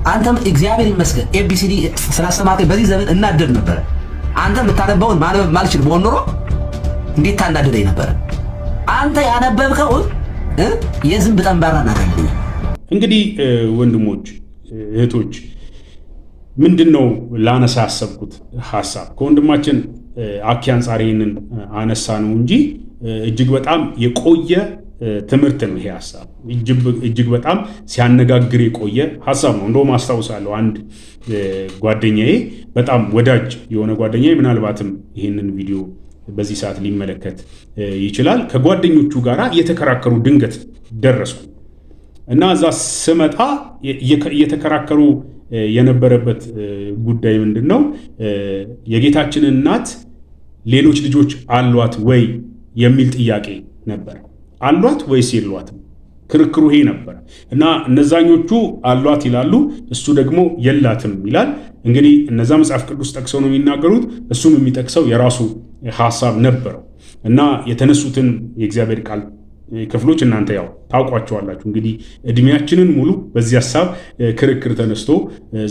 አንተም እግዚአብሔር ይመስገን ኤቢሲዲ ስላስተማርከኝ በዚህ ዘመን እናደድ ነበር። አንተ የምታነበውን ማንበብ ማልችል በሆን ኖሮ እንዴት ታናደደኝ ነበር። አንተ ያነበብከውን የዝንብ ጠንባራ እናደርግ። እንግዲህ ወንድሞች እህቶች ምንድን ነው ላነሳ ያሰብኩት ሐሳብ ከወንድማችን አኪ አንጻር ይህንን አነሳ ነው እንጂ እጅግ በጣም የቆየ ትምህርት ነው። ይሄ ሐሳብ እጅግ በጣም ሲያነጋግር የቆየ ሐሳብ ነው። እንደውም አስታውሳለሁ አንድ ጓደኛዬ በጣም ወዳጅ የሆነ ጓደኛዬ ምናልባትም ይህንን ቪዲዮ በዚህ ሰዓት ሊመለከት ይችላል። ከጓደኞቹ ጋር እየተከራከሩ ድንገት ደረስኩ እና እዛ ስመጣ እየተከራከሩ የነበረበት ጉዳይ ምንድን ነው? የጌታችን እናት ሌሎች ልጆች አሏት ወይ የሚል ጥያቄ ነበር። አሏት ወይስ የሏትም? ክርክሩ ይሄ ነበር እና እነዛኞቹ አሏት ይላሉ፣ እሱ ደግሞ የላትም ይላል። እንግዲህ እነዛ መጽሐፍ ቅዱስ ጠቅሰው ነው የሚናገሩት፣ እሱም የሚጠቅሰው የራሱ ሐሳብ ነበረው እና የተነሱትን የእግዚአብሔር ቃል ክፍሎች እናንተ ያው ታውቋቸዋላችሁ። እንግዲህ እድሜያችንን ሙሉ በዚህ ሐሳብ ክርክር ተነስቶ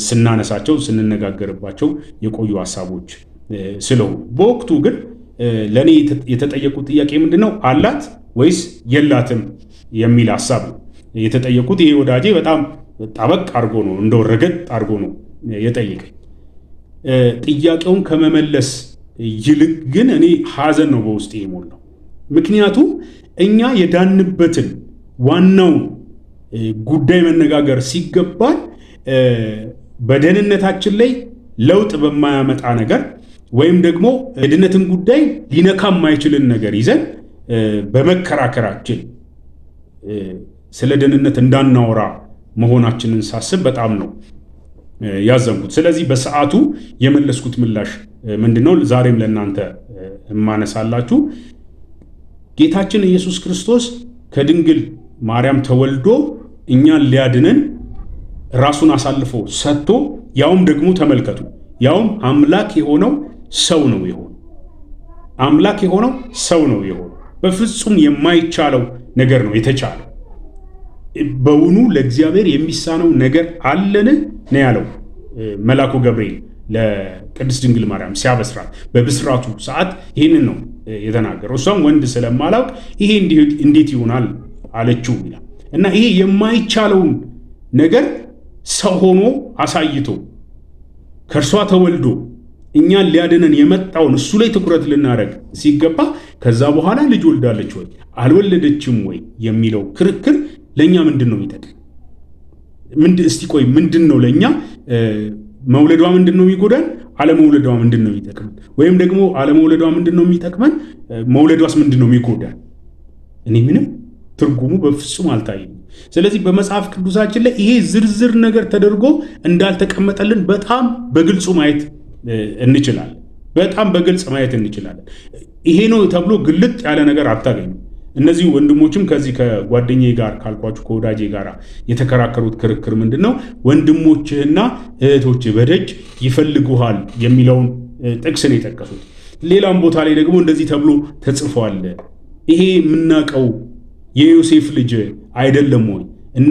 ስናነሳቸው ስንነጋገርባቸው የቆዩ ሐሳቦች ስለሆኑ በወቅቱ ግን ለኔ የተጠየቁት ጥያቄ ምንድነው? አላት ወይስ የላትም የሚል ሐሳብ ነው የተጠየቁት። ይሄ ወዳጄ በጣም ጠበቅ አድርጎ ነው እንደው ረገጥ አድርጎ ነው የጠየቀኝ። ጥያቄውን ከመመለስ ይልቅ ግን እኔ ሐዘን ነው በውስጤ የሞላው። ምክንያቱም እኛ የዳንበትን ዋናው ጉዳይ መነጋገር ሲገባን በደህንነታችን ላይ ለውጥ በማያመጣ ነገር ወይም ደግሞ የድነትን ጉዳይ ሊነካ የማይችልን ነገር ይዘን በመከራከራችን ስለ ደህንነት እንዳናወራ መሆናችንን ሳስብ በጣም ነው ያዘንኩት። ስለዚህ በሰዓቱ የመለስኩት ምላሽ ምንድነው? ዛሬም ለእናንተ የማነሳላችሁ ጌታችን ኢየሱስ ክርስቶስ ከድንግል ማርያም ተወልዶ እኛን ሊያድነን ራሱን አሳልፎ ሰጥቶ ያውም ደግሞ ተመልከቱ፣ ያውም አምላክ የሆነው ሰው ነው የሆነው። አምላክ የሆነው ሰው ነው የሆነው። በፍጹም የማይቻለው ነገር ነው የተቻለው። በውኑ ለእግዚአብሔር የሚሳነው ነገር አለን ነው ያለው መልአኩ ገብርኤል ለቅድስት ድንግል ማርያም ሲያበስራት። በብስራቱ ሰዓት ይህንን ነው የተናገረው። እሷም ወንድ ስለማላውቅ ይሄ እንዴት ይሆናል አለችው ይላል። እና ይሄ የማይቻለውን ነገር ሰው ሆኖ አሳይቶ ከእርሷ ተወልዶ እኛን ሊያድነን የመጣውን እሱ ላይ ትኩረት ልናደርግ ሲገባ ከዛ በኋላ ልጅ ወልዳለች ወይ አልወለደችም ወይ የሚለው ክርክር ለእኛ ምንድን ነው የሚጠቅም? እስቲ ቆይ ምንድን ነው ለእኛ መውለዷ ምንድን ነው የሚጎዳን? አለመውለዷ ምንድን ነው የሚጠቅመን? ወይም ደግሞ አለመውለዷ ምንድን ነው የሚጠቅመን? መውለዷስ ምንድን ነው የሚጎዳን? እኔ ምንም ትርጉሙ በፍጹም አልታየም። ስለዚህ በመጽሐፍ ቅዱሳችን ላይ ይሄ ዝርዝር ነገር ተደርጎ እንዳልተቀመጠልን በጣም በግልጹ ማየት እንችላለን። በጣም በግልጽ ማየት እንችላለን። ይሄ ነው ተብሎ ግልጥ ያለ ነገር አታገኙ። እነዚህ ወንድሞችም ከዚህ ከጓደኛዬ ጋር ካልኳችሁ ከወዳጄ ጋር የተከራከሩት ክርክር ምንድን ነው? ወንድሞችህና እህቶችህ በደጅ ይፈልጉሃል የሚለውን ጥቅስ ነው የጠቀሱት። ሌላም ቦታ ላይ ደግሞ እንደዚህ ተብሎ ተጽፏል። ይሄ የምናውቀው የዮሴፍ ልጅ አይደለም ወይ?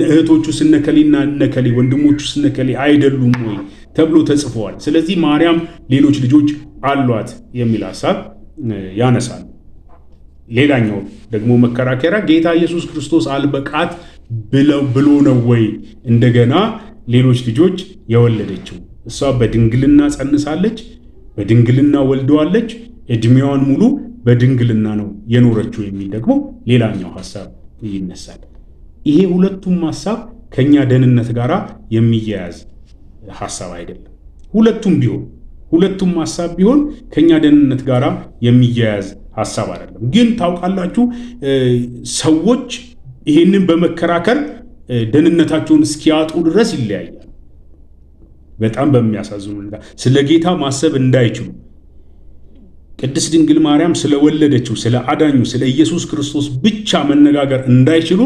እህቶቹ ስነከሌና እነከሌ ወንድሞቹ ስነከሌ አይደሉም ወይ ተብሎ ተጽፈዋል። ስለዚህ ማርያም ሌሎች ልጆች አሏት የሚል ሐሳብ ያነሳል። ሌላኛው ደግሞ መከራከሪያ ጌታ ኢየሱስ ክርስቶስ አልበቃት ብሎ ነው ወይ እንደገና ሌሎች ልጆች የወለደችው? እሷ በድንግልና ጸንሳለች፣ በድንግልና ወልደዋለች፣ እድሜዋን ሙሉ በድንግልና ነው የኖረችው የሚል ደግሞ ሌላኛው ሐሳብ ይነሳል። ይሄ ሁለቱም ሐሳብ ከኛ ደህንነት ጋር የሚያያዝ ሐሳብ አይደለም። ሁለቱም ሐሳብ ቢሆን ከኛ ደህንነት ጋር የሚያያዝ ሐሳብ አይደለም። ግን ታውቃላችሁ ሰዎች ይሄንን በመከራከር ደህንነታቸውን እስኪያጡ ድረስ ይለያያል። በጣም በሚያሳዝኑ ሁኔታ ስለ ጌታ ማሰብ እንዳይችሉ ቅድስት ድንግል ማርያም ስለወለደችው ስለ አዳኙ ስለ ኢየሱስ ክርስቶስ ብቻ መነጋገር እንዳይችሉ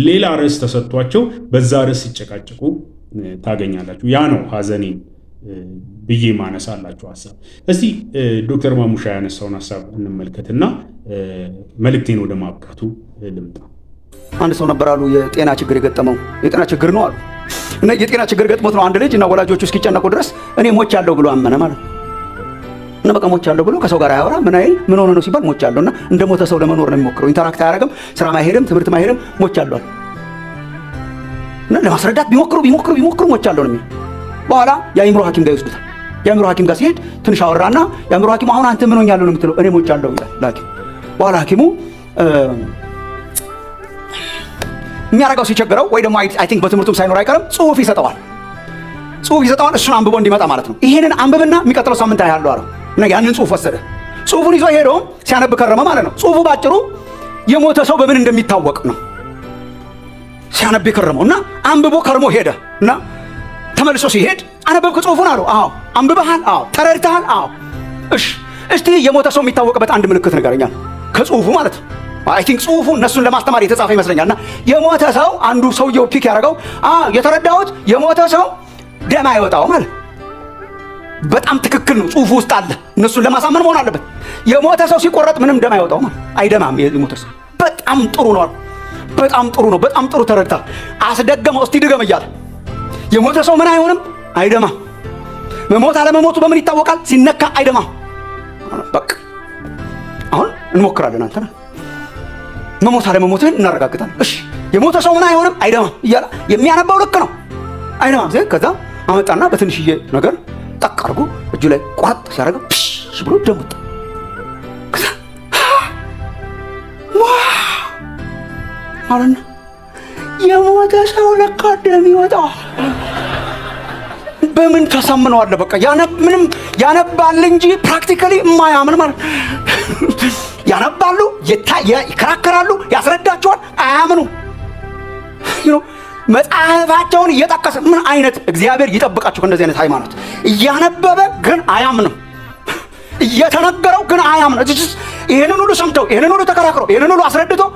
ሌላ ርዕስ ተሰጥቷቸው በዛ ርዕስ ሲጨቃጨቁ ታገኛላችሁ። ያ ነው ሐዘኔን ብዬ ማነሳላችሁ ሐሳብ። እስቲ ዶክተር ማሙሻ ያነሳውን ሐሳብ እንመልከትና መልእክቴን ወደ ማብቃቱ ልምጣ። አንድ ሰው ነበር አሉ የጤና ችግር የገጠመው። የጤና ችግር ነው አሉ እና የጤና ችግር ገጥሞት ነው አንድ ልጅ እና ወላጆቹ እስኪጨነቁ ድረስ እኔ ሞቻለሁ ብሎ አመነ ማለት ነው። እና በቃ ሞቻለሁ ብሎ ከሰው ጋር አያወራ ምን አይል ምን ሆነ ነው ሲባል ሞቻለሁ እና እንደ ሞተ ሰው ለመኖር ነው የሚሞክረው። ኢንተራክት አያደርግም፣ ስራ ማይሄድም፣ ትምህርት ማይሄድም፣ ሞቻለሁ እና ለማስረዳት ቢሞክሩ ሞቻለሁ ነው የሚል። በኋላ የአእምሮ ሐኪም ጋር ይወስዱታል። የአእምሮ ሐኪም ጋር ሲሄድ ትንሽ አወራና የአእምሮ ሐኪም አሁን አንተ ምን ሆኛለሁ ነው የምትለው? እኔ ሞቻለሁ ይላል ሐኪም። በኋላ ሐኪሙ የሚያረጋው ሲቸግረው ወይ ደግሞ አይ ቲንክ በትምህርቱም ሳይኖር አይቀርም ጽሑፍ ይሰጠዋል። እሱን አንብቦ እንዲመጣ ማለት ነው። ይሄንን አንብብና የሚቀጥለው ሳምንት ያለው አለው እና ያንን ጽሑፍ ወሰደ። ጽሑፉን ይዞ ሄዶ ሲያነብ ከረመ ማለት ነው። ጽሑፉ ባጭሩ የሞተ ሰው በምን እንደሚታወቅ ነው ሲያነብ ከረመው እና አንብቦ ከርሞ ሄደ እና ተመልሶ ሲሄድ አነበብክ ጽሑፉን አለው። አዎ። አንብበሃል? አዎ። ተረድተሃል? አዎ። እስቲ የሞተ ሰው የሚታወቅበት አንድ ምልክት ንገረኛል ከጽሑፉ ማለት ነው። አይ ቲንክ ጽሑፉ እነሱን ለማስተማር የተጻፈ ይመስለኛልና የሞተ ሰው አንዱ ሰውየው ፒክ ያደረገው የተረዳሁት የሞተ ሰው ደም አይወጣው ማለት በጣም ትክክል ነው። ጽሑፉ ውስጥ አለ። እነሱን ለማሳመን መሆን አለበት። የሞተ ሰው ሲቆረጥ ምንም ደም አይወጣው ማለት አይደማም። የሞተ ሰው በጣም ጥሩ ነው። በጣም ጥሩ ተረድታ አስደገመው። እስቲ ድገም እያለ የሞተ ሰው ምን አይሆንም? አይደማም። መሞት አለመሞቱ በምን ይታወቃል? ሲነካ አይደማም። በቃ አሁን እንሞክራለን። አንተ መሞት አለመሞትህን እናረጋግጣለን። እሺ የሞተ ሰው ምን አይሆንም? አይደማም እያለ የሚያነባው ልክ ነው። አይደማም። ከዛ አመጣና በትንሽዬ ነገር ጠቅ አድርጎ እጁ ላይ ቋጥ ሲያደርገው ፕሽ ብሎ ደም ወጣ። ከዛ ማለት ነው የሞተ ሰው ለካ ደም ይወጣል። በምን ተሰምነዋል? በቃ ምንም ያነባል እንጂ ፕራክቲካሊ የማያምን ማለት ያነባሉ፣ ይከራከራሉ፣ ያስረዳቸዋል፣ አያምኑ። መጽሐፋቸውን እየጠቀሰ ምን አይነት እግዚአብሔር ይጠብቃችሁ ከእንደዚህ አይነት ሃይማኖት። እያነበበ ግን አያምንም፣ እየተነገረው ግን አያምንም። ይህንን ሁሉ ሰምተው ይህንን ሁሉ ተከራክረው ይህንን ሁሉ አስረድተው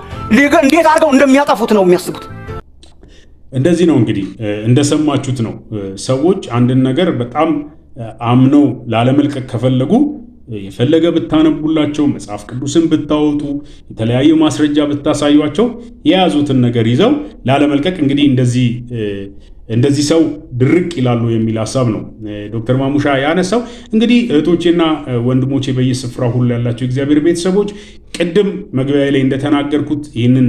እንዴት አድርገው እንደሚያጠፉት ነው የሚያስቡት። እንደዚህ ነው እንግዲህ እንደሰማችሁት ነው። ሰዎች አንድን ነገር በጣም አምነው ላለመልቀቅ ከፈለጉ የፈለገ ብታነቡላቸው፣ መጽሐፍ ቅዱስን ብታወጡ፣ የተለያዩ ማስረጃ ብታሳዩቸው የያዙትን ነገር ይዘው ላለመልቀቅ እንግዲህ እንደዚህ ሰው ድርቅ ይላሉ የሚል ሐሳብ ነው ዶክተር ማሙሻ ያነሳው። እንግዲህ እህቶቼና ወንድሞቼ በየስፍራው ሁሉ ያላቸው እግዚአብሔር ቤተሰቦች ቅድም መግቢያ ላይ እንደተናገርኩት ይህንን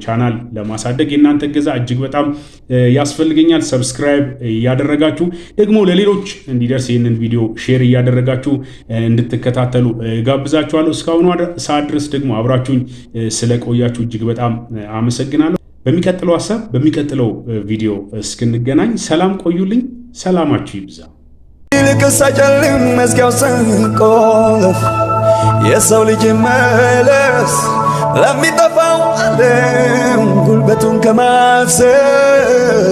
ቻናል ለማሳደግ የእናንተ እገዛ እጅግ በጣም ያስፈልገኛል። ሰብስክራይብ እያደረጋችሁ ደግሞ ለሌሎች እንዲደርስ ይህንን ቪዲዮ ሼር እያደረጋችሁ እንድትከታተሉ ጋብዛችኋለሁ። እስካሁኑ ሰዓት ድረስ ደግሞ አብራችሁኝ ስለቆያችሁ እጅግ በጣም አመሰግናለሁ። በሚቀጥለው ሐሳብ በሚቀጥለው ቪዲዮ እስክንገናኝ ሰላም ቆዩልኝ። ሰላማችሁ ይብዛ። ይልቅስ አይጨልም መዝጊያው ሳይቆለፍ የሰው ልጅ መለስ ለሚጠፋው ዓለም ጉልበቱን ከማፍሰስ